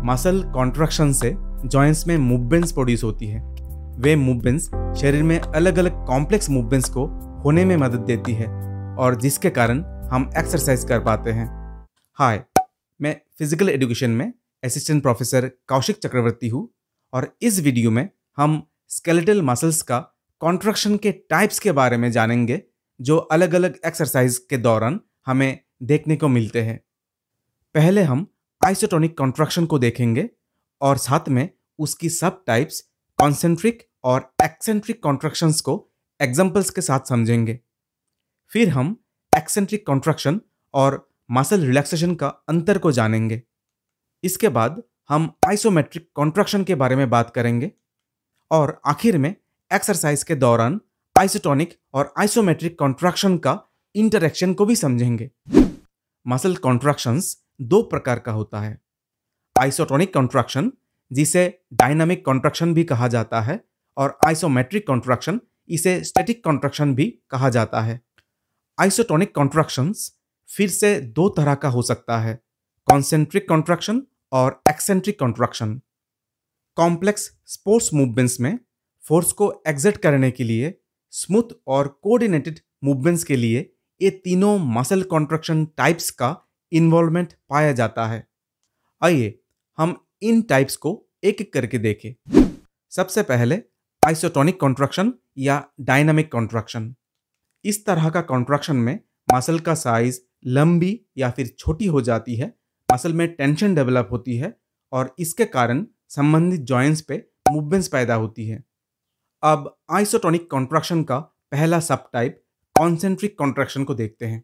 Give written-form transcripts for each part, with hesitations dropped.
Muscle contraction से joints में movements produce होती है। वे मूवमेंट्स शरीर में अलग अलग कॉम्प्लेक्स मूवमेंट्स को होने में मदद देती है और जिसके कारण हम एक्सरसाइज कर पाते हैं। हाय, मैं फिजिकल एजुकेशन में असिस्टेंट प्रोफेसर कौशिक चक्रवर्ती हूँ और इस वीडियो में हम स्केलेटल मसल्स का कॉन्ट्रैक्शन के टाइप्स के बारे में जानेंगे जो अलग अलग एक्सरसाइज के दौरान हमें देखने को मिलते हैं। पहले हम आइसोटोनिक कॉन्ट्रैक्शन को देखेंगे और साथ में उसकी सब टाइप्स कॉन्सेंट्रिक और एक्सेंट्रिक कॉन्ट्रैक्शंस को एग्जांपल्स के साथ समझेंगे। फिर हम एक्सेंट्रिक कॉन्ट्रैक्शन और मसल रिलैक्सेशन का अंतर को जानेंगे। इसके बाद हम आइसोमेट्रिक कॉन्ट्रैक्शन के बारे में बात करेंगे और आखिर में एक्सरसाइज के दौरान आइसोटोनिक और आइसोमेट्रिक कॉन्ट्रैक्शन का इंटरेक्शन को भी समझेंगे। मसल कॉन्ट्रैक्शंस दो प्रकार का होता है। आइसोटोनिक कॉन्ट्रैक्शन, जिसे डायनामिक कॉन्ट्रैक्शन भी कहा जाता है, और आइसोमेट्रिक कॉन्ट्रैक्शन, इसे स्टैटिक कॉन्ट्रैक्शन भी कहा जाता है। आइसोटोनिक कॉन्ट्रैक्शंस फिर से दो तरह का हो सकता है, कॉन्सेंट्रिक कॉन्ट्रैक्शन और eccentric contraction. Complex sports movements में फोर्स को एक्सर्ट करने के लिए, स्मूथ और कोऑर्डिनेटेड मूवमेंट्स के लिए ये तीनों मसल कॉन्ट्रैक्शन टाइप्स का इन्वॉल्वमेंट पाया जाता है। आइए हम इन टाइप्स को एक एक करके देखें। सबसे पहले आइसोटोनिक कॉन्ट्रैक्शन या डायनामिक कॉन्ट्रैक्शन। इस तरह का कॉन्ट्रैक्शन में मसल का साइज लंबी या फिर छोटी हो जाती है, मसल में टेंशन डेवलप होती है और इसके कारण संबंधित जॉइंट्स पे मूवमेंट्स पैदा होती है। अब आइसोटोनिक कॉन्ट्रैक्शन का पहला सब टाइप कॉन्सेंट्रिक कॉन्ट्रैक्शन को देखते हैं।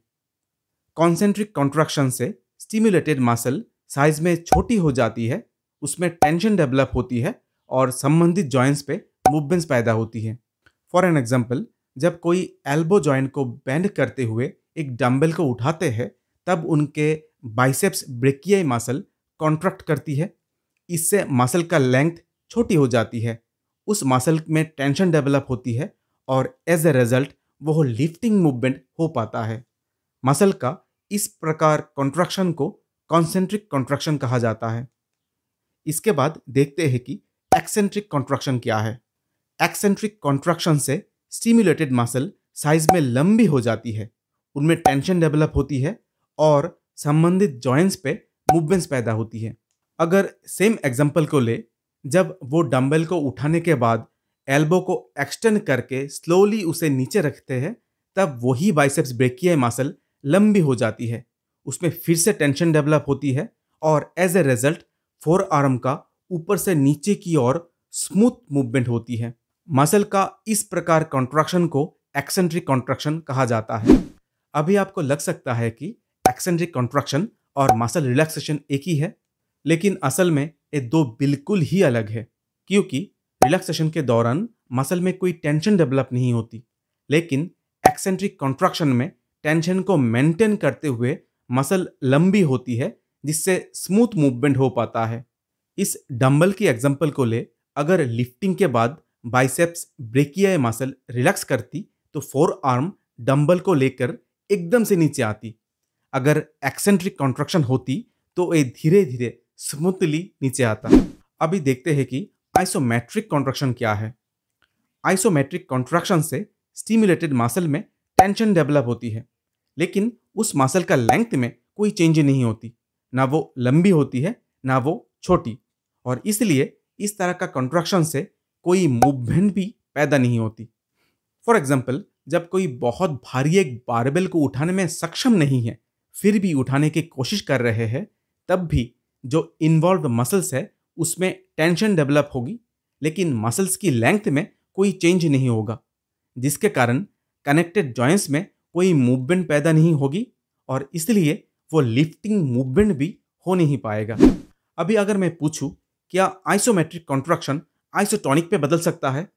कॉन्सेंट्रिक कॉन्ट्रैक्शन से स्टिमुलेटेड मसल साइज में छोटी हो जाती है, उसमें टेंशन डेवलप होती है और संबंधित जॉइंट्स पे मूवमेंट्स पैदा होती है। फॉर एन एग्जांपल, जब कोई एल्बो जॉइंट को बेंड करते हुए एक डंबल को उठाते हैं, तब उनके बाइसेप्स ब्रेकियाई मसल कॉन्ट्रैक्ट करती है। इससे मसल का लेंथ छोटी हो जाती है, उस मसल में टेंशन डेवलप होती है और एज ए रिजल्ट वो लिफ्टिंग मूवमेंट हो पाता है। मसल का इस प्रकार कॉन्ट्रैक्शन को कॉन्सेंट्रिक कॉन्ट्रैक्शन कहा जाता है। इसके बाद देखते हैं कि एक्सेंट्रिक कॉन्ट्रैक्शन क्या है। एक्सेंट्रिक कॉन्ट्रैक्शन से स्टिमुलेटेड मसल साइज में लंबी हो जाती है, उनमें टेंशन डेवलप होती है और संबंधित जॉइंट्स पे मूवमेंट्स पैदा होती है। अगर सेम एग्जांपल को ले, जब वो डंबल को उठाने के बाद एल्बो को एक्सटेंड करके स्लोली उसे नीचे रखते हैं, तब वही बाइसेप्स ब्रेकियाई मसल लंबी हो जाती है, उसमें फिर से टेंशन डेवलप होती है और as a result forearm का ऊपर से नीचे की ओर स्मूथ मूवमेंट होती है। मसल का इस प्रकार कॉन्ट्रैक्शन को एक्सेंट्रिक कॉन्ट्रैक्शन कहा जाता है। अभी आपको लग सकता है कि एक्सेंट्रिक कॉन्ट्रैक्शन और मसल रिलैक्सेशन एक ही है, लेकिन असल में ये दो बिल्कुल ही अलग है, क्योंकि रिलैक्सेशन के दौरान मसल में कोई टेंशन डेवलप नहीं होती, लेकिन एक्सेंट्रिक कॉन्ट्रैक्शन में टेंशन को मेंटेन करते हुए मसल लंबी होती है, जिससे स्मूथ मूवमेंट हो पाता है। इस डंबल की एग्जांपल को ले, अगर लिफ्टिंग के बाद बाइसेप्स ब्रेकियाई मसल रिलैक्स करती तो फोर आर्म डंबल को लेकर एकदम से नीचे आती। अगर एक्सेंट्रिक कॉन्ट्रैक्शन होती तो ये धीरे धीरे स्मूथली नीचे आता। अभी देखते हैं कि आइसोमेट्रिक कॉन्ट्रैक्शन क्या है। आइसोमेट्रिक कॉन्ट्रैक्शन से स्टिमुलेटेड मसल में टेंशन डेवलप होती है, लेकिन उस मसल का लेंथ में कोई चेंज नहीं होती, ना वो लंबी होती है ना वो छोटी, और इसलिए इस तरह का कॉन्ट्रैक्शन से कोई मूवमेंट भी पैदा नहीं होती। फॉर एग्जाम्पल, जब कोई बहुत भारी एक बारबेल को उठाने में सक्षम नहीं है, फिर भी उठाने की कोशिश कर रहे हैं, तब भी जो इन्वॉल्व मसल्स है उसमें टेंशन डेवलप होगी, लेकिन मसल्स की लेंथ में कोई चेंज नहीं होगा, जिसके कारण कनेक्टेड जॉइंट्स में कोई मूवमेंट पैदा नहीं होगी और इसलिए वो लिफ्टिंग मूवमेंट भी हो नहीं पाएगा। अभी अगर मैं पूछूं, क्या आइसोमेट्रिक कॉन्ट्रैक्शन आइसोटोनिक पे बदल सकता है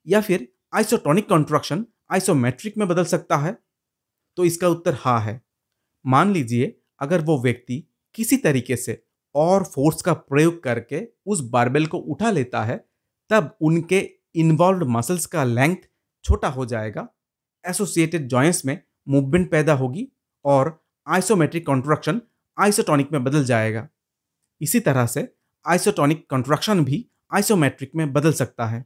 या फिर आइसोटोनिक कॉन्ट्रैक्शन आइसोमेट्रिक में बदल सकता है, तो इसका उत्तर हाँ है। मान लीजिए, अगर वो व्यक्ति किसी तरीके से और फोर्स का प्रयोग करके उस बारबेल को उठा लेता है, तब उनके इन्वॉल्व्ड मसल्स का लेंथ छोटा हो जाएगा, एसोसिएटेड जॉइंट्स में मूवमेंट पैदा होगी और आइसोमेट्रिक कॉन्ट्रैक्शन आइसोटोनिक में बदल जाएगा। इसी तरह से आइसोटोनिक कॉन्ट्रैक्शन भी आइसोमेट्रिक में बदल सकता है।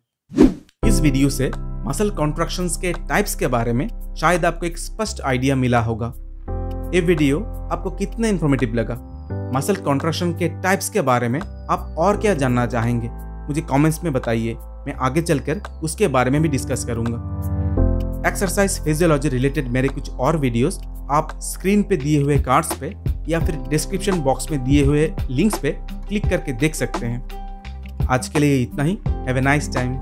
इस वीडियो से मसल कॉन्ट्रैक्शंस के टाइप्स के बारे में शायद आपको एक स्पष्ट आइडिया मिला होगा। ये वीडियो आपको कितना इन्फॉर्मेटिव लगा? मसल कॉन्ट्रैक्शन के टाइप्स के बारे में आप और क्या जानना चाहेंगे? मुझे कमेंट्स में बताइए, मैं आगे चलकर उसके बारे में भी डिस्कस करूंगा। एक्सरसाइज फिजियोलॉजी रिलेटेड मेरे कुछ और वीडियोस आप स्क्रीन पे दिए हुए कार्ड्स पे या फिर डिस्क्रिप्शन बॉक्स में दिए हुए लिंक्स पे क्लिक करके देख सकते हैं। आज के लिए इतना ही। Have a nice time.